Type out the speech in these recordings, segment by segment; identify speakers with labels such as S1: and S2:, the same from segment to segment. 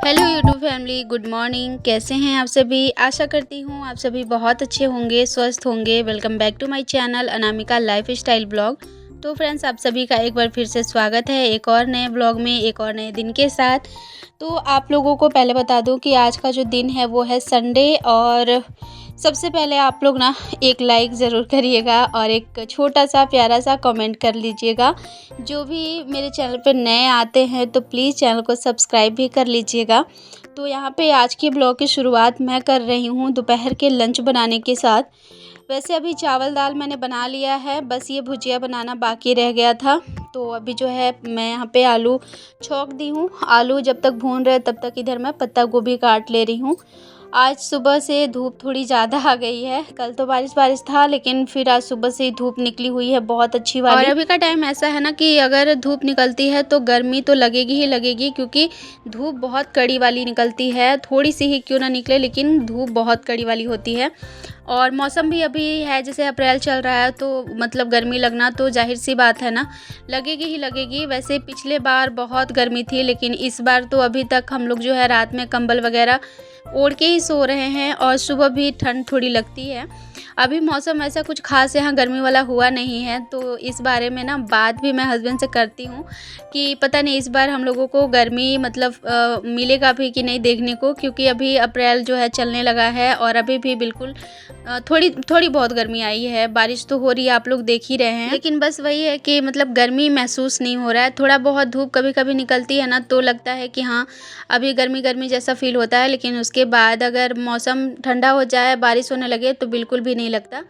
S1: Hello YouTube family, good morning. कैसे हैं आप सभी? आशा करती हूँ आप सभी बहुत अच्छे होंगे, स्वस्थ होंगे। Welcome back to my channel Anamika life style blog. तो फ्रेंड्स, आप सभी का एक बार फिर से स्वागत है एक और नए ब्लॉग में, एक और नए दिन के साथ। तो आप लोगों को पहले बता दूं कि आज का जो दिन है वो है संडे। और सबसे पहले आप लोग ना एक लाइक ज़रूर करिएगा और एक छोटा सा प्यारा सा कमेंट कर लीजिएगा। जो भी मेरे चैनल पे नए आते हैं तो प्लीज़ चैनल को सब्सक्राइब भी कर लीजिएगा। तो यहाँ पे आज की ब्लॉग की शुरुआत मैं कर रही हूँ दोपहर के लंच बनाने के साथ। वैसे अभी चावल दाल मैंने बना लिया है, बस ये भुजिया बनाना बाकी रह गया था। तो अभी जो है मैं यहाँ पे आलू छौंक दी हूँ। आलू जब तक भून रहे तब तक इधर मैं पत्ता गोभी काट ले रही हूँ। आज सुबह से धूप थोड़ी ज़्यादा आ गई है। कल तो बारिश था, लेकिन फिर आज सुबह से ही धूप निकली हुई है बहुत अच्छी वाली। और अभी का टाइम ऐसा है ना कि अगर धूप निकलती है तो गर्मी तो लगेगी ही लगेगी, क्योंकि धूप बहुत कड़ी वाली निकलती है। थोड़ी सी ही क्यों ना निकले, लेकिन धूप बहुत कड़ी वाली होती है। और मौसम भी अभी है जैसे अप्रैल चल रहा है, तो मतलब गर्मी लगना तो जाहिर सी बात है ना, लगेगी ही लगेगी। वैसे पिछले बार बहुत गर्मी थी, लेकिन इस बार तो अभी तक हम लोग जो है रात में कंबल वगैरह ओढ़ के ही सो रहे हैं और सुबह भी ठंड थोड़ी लगती है। अभी मौसम ऐसा कुछ खास यहाँ गर्मी वाला हुआ नहीं है। तो इस बारे में ना बात भी मैं हस्बैंड से करती हूँ कि पता नहीं इस बार हम लोगों को गर्मी मतलब मिलेगा भी कि नहीं देखने को, क्योंकि अभी अप्रैल जो है चलने लगा है और अभी भी बिल्कुल थोड़ी थोड़ी बहुत गर्मी आई है। बारिश तो हो रही है, आप लोग देख ही रहे हैं, लेकिन बस वही है कि मतलब गर्मी महसूस नहीं हो रहा है। थोड़ा बहुत धूप कभी कभी निकलती है ना, तो लगता है कि हाँ अभी गर्मी गर्मी जैसा फील होता है, लेकिन उसके बाद अगर मौसम ठंडा हो जाए, बारिश होने लगे, तो बिल्कुल भी नहीं लगता।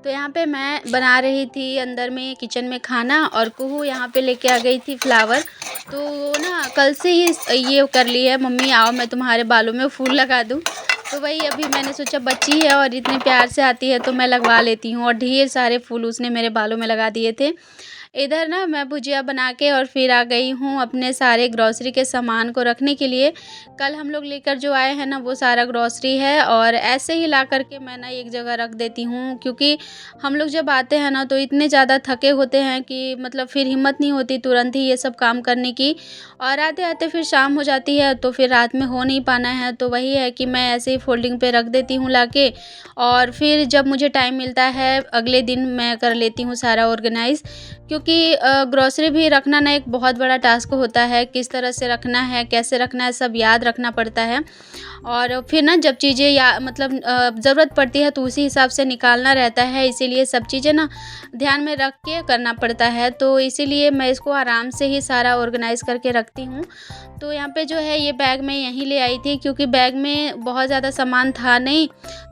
S1: तो यहाँ पे मैं बना रही थी अंदर में किचन में खाना, और कुहू यहाँ पे लेके आ गई थी फ्लावर। तो ना कल से ही ये कर ली है, मम्मी आओ मैं तुम्हारे बालों में फूल लगा दूँ। तो वही अभी मैंने सोचा बच्ची है और इतने प्यार से आती है तो मैं लगवा लेती हूँ, और ढेर सारे फूल उसने मेरे बालों में लगा दिए थे। इधर ना मैं भुजिया बना के और फिर आ गई हूँ अपने सारे ग्रॉसरी के सामान को रखने के लिए। कल हम लोग लेकर जो आए हैं ना वो सारा ग्रॉसरी है, और ऐसे ही ला करके मैं ना एक जगह रख देती हूँ, क्योंकि हम लोग जब आते हैं ना तो इतने ज़्यादा थके होते हैं कि मतलब फिर हिम्मत नहीं होती तुरंत ही ये सब काम करने की, और आते आते फिर शाम हो जाती है, तो फिर रात में हो नहीं पाना है। तो वही है कि मैं ऐसे ही फोल्डिंग पे रख देती हूँ लाके, और फिर जब मुझे टाइम मिलता है अगले दिन मैं कर लेती हूँ सारा ऑर्गेनाइज़। क्योंकि ग्रॉसरी भी रखना ना एक बहुत बड़ा टास्क होता है, किस तरह से रखना है, कैसे रखना है, सब याद रखना पड़ता है। और फिर ना जब चीज़ें या मतलब ज़रूरत पड़ती है तो उसी हिसाब से निकालना रहता है, इसीलिए सब चीज़ें ना ध्यान में रख के करना पड़ता है। तो इसीलिए मैं इसको आराम से ही सारा ऑर्गेनाइज़ करके रखती हूँ। तो यहाँ पे जो है ये बैग मैं यहीं ले आई थी, क्योंकि बैग में बहुत ज़्यादा सामान था नहीं,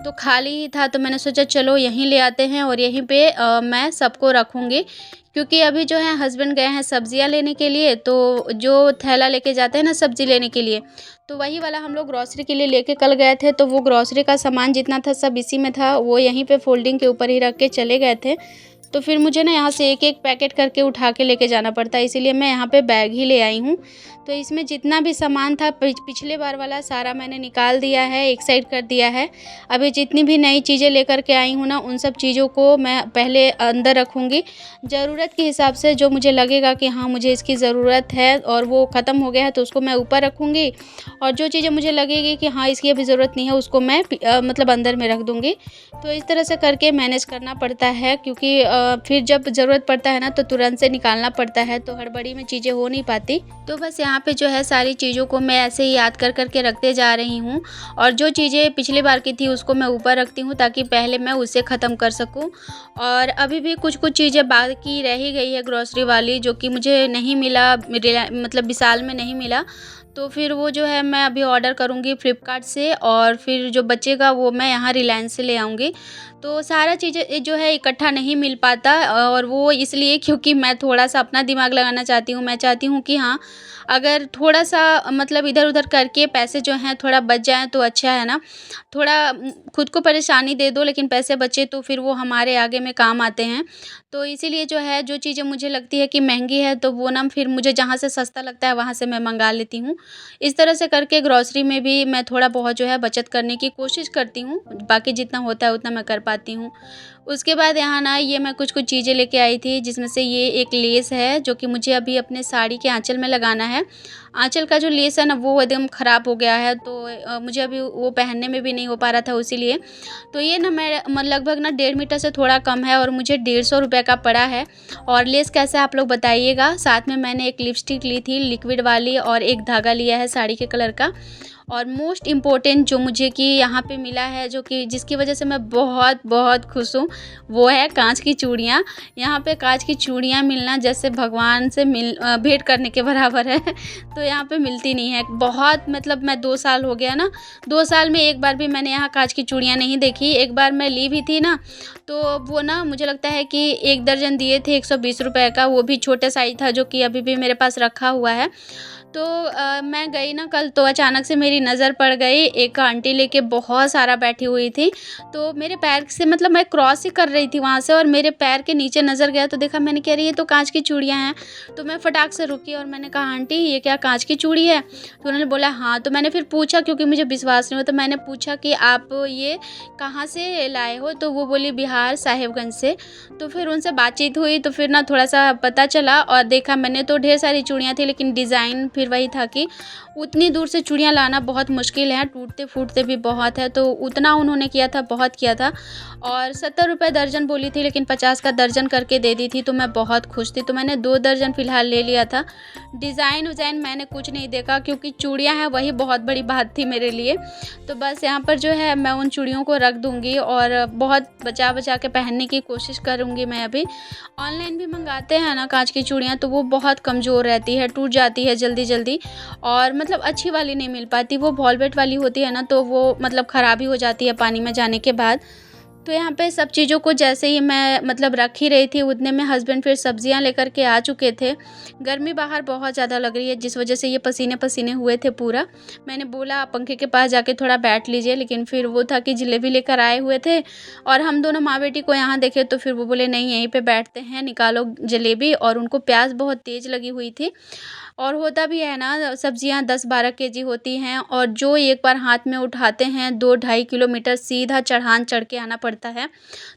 S1: तो खाली ही था। तो मैंने सोचा चलो यहीं ले आते हैं और यहीं पे मैं सबको रखूँगी, क्योंकि अभी जो है हस्बैंड गए हैं सब्जियां लेने के लिए। तो जो थैला लेके जाते हैं ना सब्जी लेने के लिए, तो वही वाला हम लोग ग्रॉसरी के लिए लेके कल गए थे। तो वो ग्रॉसरी का सामान जितना था सब इसी में था, वो यहीं पे फोल्डिंग के ऊपर ही रख के चले गए थे। तो फिर मुझे ना यहाँ से एक एक पैकेट करके उठा के लेके जाना पड़ता है, इसीलिए मैं यहाँ पे बैग ही ले आई हूँ। तो इसमें जितना भी सामान था पिछले बार वाला सारा मैंने निकाल दिया है, एक साइड कर दिया है। अभी जितनी भी नई चीज़ें लेकर के आई हूँ ना, उन सब चीज़ों को मैं पहले अंदर रखूँगी, ज़रूरत के हिसाब से। जो मुझे लगेगा कि हाँ मुझे इसकी ज़रूरत है और वो ख़त्म हो गया है, तो उसको मैं ऊपर रखूँगी, और जो चीज़ें मुझे लगेगी कि हाँ इसकी अभी ज़रूरत नहीं है, उसको मैं मतलब अंदर में रख दूँगी। तो इस तरह से करके मैनेज करना पड़ता है, क्योंकि फिर जब ज़रूरत पड़ता है ना तो तुरंत से निकालना पड़ता है, तो हड़बड़ी में चीज़ें हो नहीं पाती। तो बस यहाँ पे जो है सारी चीज़ों को मैं ऐसे ही याद कर कर के रखते जा रही हूँ, और जो चीज़ें पिछली बार की थी उसको मैं ऊपर रखती हूँ, ताकि पहले मैं उसे ख़त्म कर सकूँ। और अभी भी कुछ कुछ चीज़ें बाकी रह ही गई है ग्रॉसरी वाली, जो कि मुझे नहीं मिला, मतलब विशाल में नहीं मिला। तो फिर वो जो है मैं अभी ऑर्डर करूँगी फ्लिपकार्ट से, और फिर जो बचेगा वो मैं यहाँ रिलायंस से ले आऊँगी। तो सारा चीज़ें जो है इकट्ठा नहीं मिल पाता, और वो इसलिए क्योंकि मैं थोड़ा-सा अपना दिमाग लगाना चाहती हूँ। मैं चाहती हूँ कि हाँ, अगर थोड़ा-सा मतलब इधर-उधर करके पैसे जो हैं थोड़ा बच जाएँ तो अच्छा है ना। थोड़ा खुद को परेशानी दे दो लेकिन पैसे बचे तो फिर वो हमारे आगे में काम आते हैं। तो इसीलिए जो है जो चीज़ें मुझे लगती है कि महँगी है तो वो ना फिर मुझे जहाँ से सस्ता लगता है वहाँ से मैं मँगा लेती हूँ। इस तरह से करके ग्रॉसरी में भी मैं थोड़ा बहुत जो है बचत करने की कोशिश करती हूँ। बाकी जितना होता है उतना मैं कर पाती हूँ। उसके बाद यहाँ ना ये मैं कुछ-कुछ चीज़ें लेके आई थी, जिसमें से ये एक लेस है जो कि मुझे अभी अपने साड़ी के आँचल में लगाना है। आँचल का जो लेस है ना वो एकदम ख़राब हो गया है, तो मुझे अभी वो पहनने में भी नहीं हो पा रहा था इसीलिए। तो ये ना मैं लगभग ना 1.5 मीटर से थोड़ा कम है और मुझे ₹150 का पड़ा है। और लेस कैसा है आप लोग बताइएगा। साथ में मैंने एक लिपस्टिक ली थी लिक्विड वाली और एक धागा लिया है साड़ी के कलर का। और मोस्ट इम्पोर्टेंट जो मुझे कि यहाँ पे मिला है, जो कि जिसकी वज़ह से मैं बहुत-बहुत खुश हूँ, वो है काँच की चूड़ियाँ। यहाँ पे काँच की चूड़ियाँ मिलना जैसे भगवान से भेंट करने के बराबर है। तो यहाँ पे मिलती नहीं है। बहुत मतलब मैं 2 साल हो गया ना, 2 साल में एक बार भी मैंने यहाँ काँच की चूड़ियाँ नहीं देखी। एक बार मैं ली भी थी ना, तो वो ना मुझे लगता है कि 1 दर्जन दिए थे ₹120 का, वो भी छोटा साइज़ था जो कि अभी भी मेरे पास रखा हुआ है। तो मैं गई ना कल, तो अचानक से मेरी नज़र पड़ गई, एक आंटी लेके बहुत सारा बैठी हुई थी। तो मेरे पैर से मतलब मैं क्रॉस ही कर रही थी वहाँ से और मेरे पैर के नीचे नज़र गया तो देखा, मैंने कह रही ये तो काँच की चूड़ियाँ हैं। तो मैं फटाक से रुकी और मैंने कहा आंटी ये क्या काँच की चूड़ी है? तो उन्होंने बोला हाँ। तो मैंने फिर पूछा, क्योंकि मुझे विश्वास नहीं हुआ, तो मैंने पूछा कि आप ये कहाँ से लाए हो? तो वो बोली बिहार साहेबगंज से। तो फिर उनसे बातचीत हुई तो फिर ना थोड़ा-सा पता चला और देखा मैंने, तो ढेर सारी चूड़ियाँ थी लेकिन डिज़ाइन फिर वही था कि उतनी दूर से चूड़ियाँ लाना बहुत मुश्किल है, टूटते-फूटते भी बहुत है, तो उतना उन्होंने किया था, बहुत किया था। और ₹70 दर्जन बोली थी लेकिन 50 का दर्जन करके दे दी थी, तो मैं बहुत खुश थी। तो मैंने 2 दर्जन फ़िलहाल ले लिया था। डिज़ाइन-विज़ाइन मैंने कुछ नहीं देखा, क्योंकि चूड़ियाँ हैं वही बहुत बड़ी बात थी मेरे लिए। तो बस यहाँ पर जो है मैं उन चूड़ियों को रख दूँगी और बहुत बचा-बचा के पहनने की कोशिश करूँगी मैं अभी। ऑनलाइन भी मँगाते हैं ना काँच की चूड़ियाँ, तो वो बहुत कमज़ोर रहती है, टूट जाती है जल्दी-जल्दी और मतलब अच्छी वाली नहीं मिल पाती। वो वॉलवेट वाली होती है ना, तो वो मतलब ख़राब ही हो जाती है पानी में जाने के बाद। तो यहाँ पे सब चीज़ों को जैसे ही मैं मतलब रख ही रही थी, उतने में हस्बैंड फिर सब्जियाँ लेकर के आ चुके थे। गर्मी बाहर बहुत ज़्यादा लग रही है, जिस वजह से ये पसीने-पसीने हुए थे पूरा। मैंने बोला आप पंखे के पास जाके थोड़ा बैठ लीजिए, लेकिन फिर वो था कि जलेबी लेकर आए हुए थे और हम दोनों माँ-बेटी को यहाँ देखे, तो फिर वो बोले नहीं यहीं पे बैठते हैं, निकालो जलेबी। और उनको प्यास बहुत तेज़ लगी हुई थी। और होता भी है ना, सब्जियाँ 10-12 केजी होती हैं और जो एक बार हाथ में उठाते हैं 2 ढाई किलोमीटर सीधा चढ़ान चढ़ के आना पड़ता है,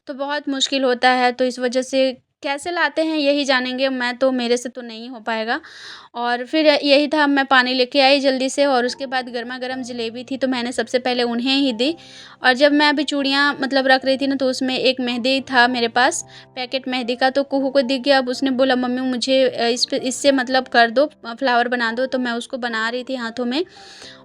S1: तो बहुत मुश्किल होता है। तो इस वजह से कैसे लाते हैं यही जानेंगे, मैं तो मेरे से तो नहीं हो पाएगा। और फिर यही था, मैं पानी लेके आई जल्दी से और उसके बाद गरमा-गरम जलेबी थी तो मैंने सबसे पहले उन्हें ही दी। और जब मैं अभी चूड़ियाँ मतलब रख रही थी ना, तो उसमें एक मेहंदी था मेरे पास, पैकेट मेहंदी का, तो कुहू को दिख गया। अब उसने बोला मम्मी मुझे इससे मतलब कर दो, फ्लावर बना दो। तो मैं उसको बना रही थी हाथों में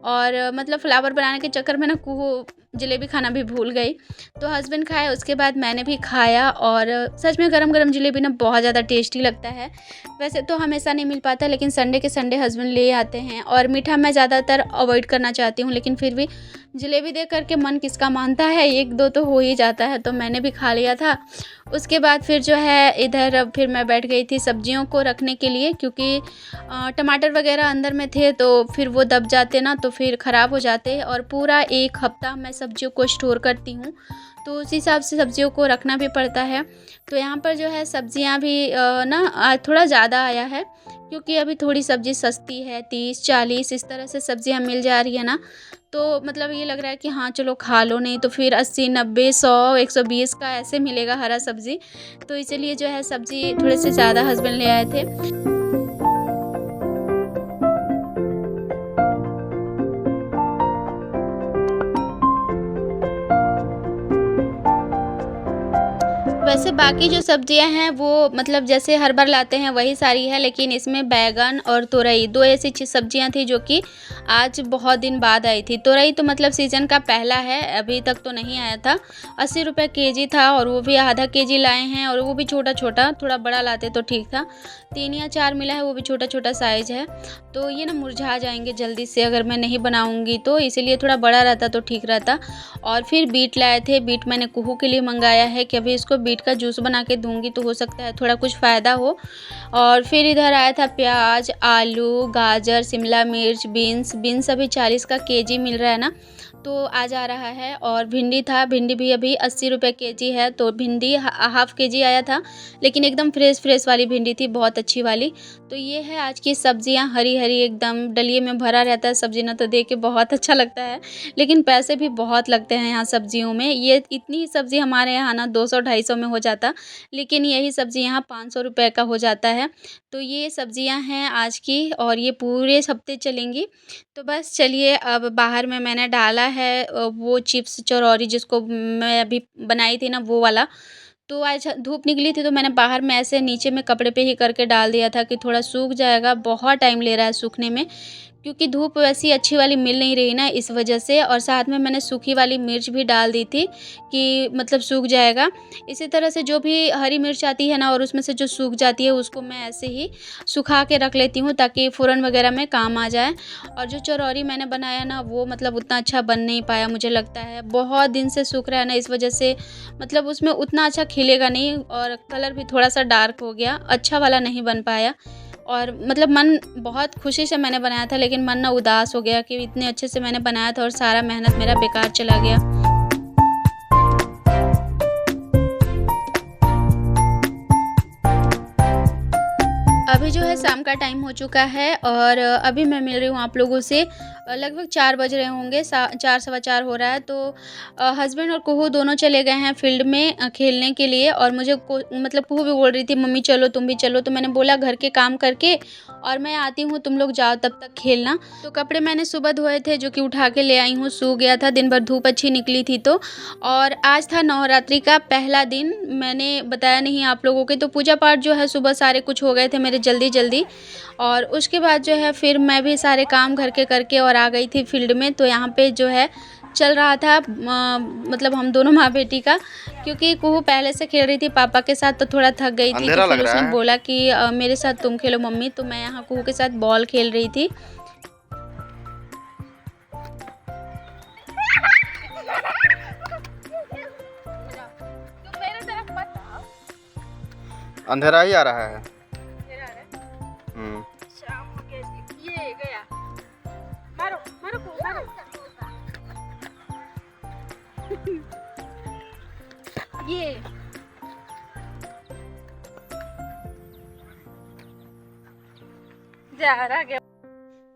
S1: और मतलब फ्लावर बनाने के चक्कर में ना कुहू जलेबी खाना भी भूल गई। तो हस्बैंड खाए, उसके बाद मैंने भी खाया और सच में गरम-गरम जलेबी ना बहुत ज़्यादा टेस्टी लगता है। वैसे तो हमेशा नहीं मिल पाता, लेकिन संडे के संडे हस्बैंड ले आते हैं और मीठा मैं ज़्यादातर अवॉइड करना चाहती हूँ, लेकिन फिर भी जलेबी देख कर के मन किसका मानता है, 1-2 तो हो ही जाता है, तो मैंने भी खा लिया था। उसके बाद फिर जो है इधर फिर मैं बैठ गई थी सब्जियों को रखने के लिए, क्योंकि टमाटर वगैरह अंदर में थे तो फिर वो दब जाते ना, तो फिर ख़राब हो जाते और पूरा 1 हफ़्ता मैं सब्जियों को स्टोर करती हूँ, तो उस हिसाब से सब्जियों को रखना भी पड़ता है। तो यहाँ पर जो है सब्जियाँ भी थोड़ा ज़्यादा आया है, क्योंकि अभी थोड़ी सब्ज़ी सस्ती है, 30-40 इस तरह से सब्जियाँ मिल जा रही है ना, तो मतलब ये लग रहा है कि हाँ चलो खा लो, नहीं तो फिर 80-90 100 120 का ऐसे मिलेगा हरा सब्ज़ी। तो इसीलिए जो है सब्ज़ी थोड़े से ज़्यादा हस्बैंड ले आए थे। वैसे बाकी जो सब्जियां हैं वो मतलब जैसे हर बार लाते हैं वही सारी है, लेकिन इसमें बैगन और तोरई दो ऐसी सब्जियां थी जो कि आज बहुत दिन बाद आई थी। तोरई तो मतलब सीज़न का पहला है, अभी तक तो नहीं आया था। 80 रुपये केजी था और वो भी आधा केजी लाए हैं, और वो भी छोटा छोटा, थोड़ा बड़ा लाते तो ठीक था। 3 या 4 मिला है, वो भी छोटा छोटा साइज़ है। तो ये ना मुरझा जाएंगे जल्दी से अगर मैं नहीं बनाऊँगी तो, इसीलिए थोड़ा बड़ा रहता तो ठीक रहता। और फिर बीट लाए थे, बीट मैंने कुहू के लिए मंगाया है कि अभी इसको बीट का जूस बना के दूंगी तो हो सकता है थोड़ा कुछ फ़ायदा हो। और फिर इधर आया था प्याज, आलू, गाजर, शिमला मिर्च, बीन्स अभी 40 का केजी मिल रहा है ना, तो आज आ रहा है। और भिंडी था, भिंडी भी अभी 80 रुपये केजी है, तो भिंडी हाफ़ केजी आया था, लेकिन एकदम फ्रेश वाली भिंडी थी, बहुत अच्छी वाली। तो ये है आज की सब्जियां, हरी हरी एकदम डलिए में भरा रहता है सब्जी ना, तो देख के बहुत अच्छा लगता है, लेकिन पैसे भी बहुत लगते हैं यहाँ सब्जियों में। ये इतनी ही सब्ज़ी हमारे यहाँ ना 200-250 में हो जाता, लेकिन यही सब्ज़ी यहाँ 500 रुपये का हो जाता है। तो ये सब्जियां हैं आज की, और ये पूरे हफ्ते चलेंगी। तो बस चलिए, अब बाहर में मैंने डाला है वो चिप्स चरौरी जिसको मैं अभी बनाई थी ना, वो वाला। तो आज धूप निकली थी तो मैंने बाहर में ऐसे नीचे में कपड़े पे ही करके डाल दिया था कि थोड़ा सूख जाएगा, बहुत टाइम ले रहा है सूखने में, क्योंकि धूप वैसी अच्छी वाली मिल नहीं रही ना, इस वजह से। और साथ में मैंने सूखी वाली मिर्च भी डाल दी थी कि मतलब सूख जाएगा। इसी तरह से जो भी हरी मिर्च आती है ना, और उसमें से जो सूख जाती है उसको मैं ऐसे ही सुखा के रख लेती हूँ ताकि फ़ोरन वगैरह में काम आ जाए। और जो चरौरी मैंने बनाया ना, वो मतलब उतना अच्छा बन नहीं पाया, मुझे लगता है बहुत दिन से सूख रहा है ना, इस वजह से मतलब उसमें उतना अच्छा खिलेगा नहीं, और कलर भी थोड़ा सा डार्क हो गया, अच्छा वाला नहीं बन पाया। और मतलब मन बहुत खुशी से मैंने बनाया था, लेकिन मन ना उदास हो गया कि इतने अच्छे से मैंने बनाया था और सारा मेहनत मेरा बेकार चला गया। अभी जो है शाम का टाइम हो चुका है, और अभी मैं मिल रही हूँ आप लोगों से। लगभग 4 बज रहे होंगे, 4 सवा 4 हो रहा है। तो हस्बैंड और कुहू दोनों चले गए हैं फील्ड में खेलने के लिए, और मुझे मतलब कुहू भी बोल रही थी मम्मी चलो तुम भी चलो, तो मैंने बोला घर के काम करके और मैं आती हूँ, तुम लोग जाओ तब तक खेलना। तो कपड़े मैंने सुबह धोए थे जो कि उठा के ले आई हूँ, सूख गया था, दिन भर धूप अच्छी निकली थी तो। और आज था नवरात्रि का पहला दिन, मैंने बताया नहीं आप लोगों के, तो पूजा पाठ जो है सुबह सारे कुछ हो गए थे मेरे जल्दी। और उसके बाद जो है फिर मैं भी सारे काम घर के करके और आ गई थी फील्ड में। तो यहाँ पे जो है चल रहा था मतलब हम दोनों माँ बेटी का, क्योंकि कुहू पहले से खेल रही थी पापा के साथ तो थोड़ा थक गई थी, तो फिर उसने बोला कि मेरे साथ तुम खेलो मम्मी, तो मैं यहाँ कुहू के साथ बॉल खेल रही थी।
S2: अंधेरा ही आ रहा है।
S1: ये गया, मारो मारो मारो। ये जा रहा गया।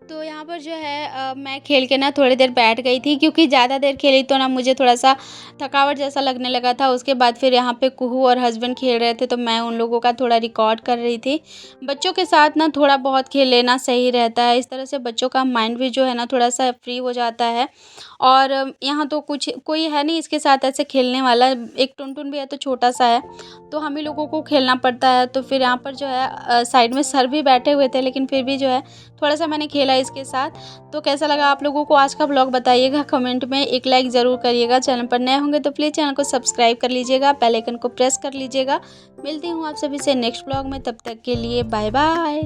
S1: तो यहाँ पर जो है मैं खेल के ना थोड़ी देर बैठ गई थी, क्योंकि ज़्यादा देर खेली तो ना मुझे थोड़ा सा थकावट जैसा लगने लगा था। उसके बाद फिर यहाँ पे कुहू और हस्बैंड खेल रहे थे, तो मैं उन लोगों का थोड़ा रिकॉर्ड कर रही थी। बच्चों के साथ ना थोड़ा बहुत खेल लेना सही रहता है, इस तरह से बच्चों का माइंड भी जो है ना थोड़ा सा फ्री हो जाता है। और यहाँ तो कोई है नहीं इसके साथ ऐसे खेलने वाला, एक टुनटुन भी है तो छोटा सा है, तो हम ही लोगों को खेलना पड़ता है। तो फिर यहाँ पर जो है साइड में सर भी बैठे हुए थे, लेकिन फिर भी जो है थोड़ा सा मैंने खेला इसके साथ। तो कैसा लगा आप लोगों को आज का ब्लॉग बताइएगा कमेंट में, एक लाइक ज़रूर करिएगा। चैनल पर नए होंगे तो प्लीज़ चैनल को सब्सक्राइब कर लीजिएगा, बेल आइकन को प्रेस कर लीजिएगा। मिलती हूँ आप सभी से नेक्स्ट ब्लॉग में, तब तक के लिए बाय बाय।